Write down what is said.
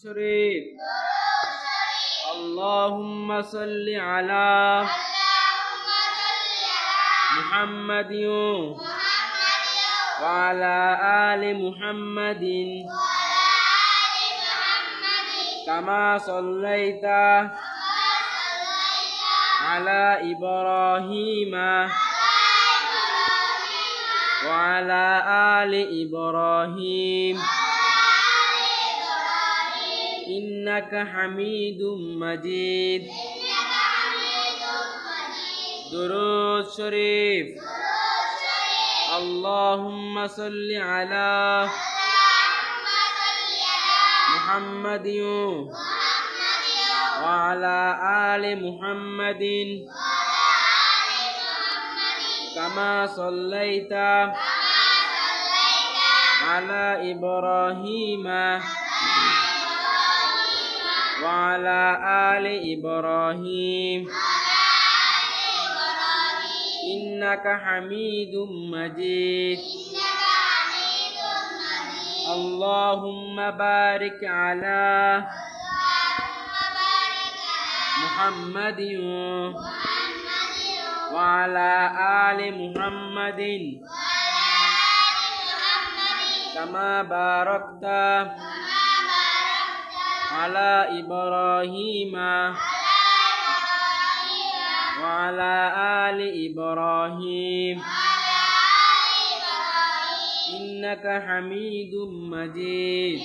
শরীফ। اللهم صل على محمد وعلى آل محمد كما صليت على إبراهيم وعلى آل إبراهيم إنك حميد مجيد. درود شريف. اللهم صل على محمد وعلى آل محمد كما صليت على إبراهيم وعلى آل إبراهيم إنك حميد مجيد. اللهم بارك على محمد وعلى آل محمد كما باركت على إبراهيم وعلى آل إبراهيم إنك حميد مجيد.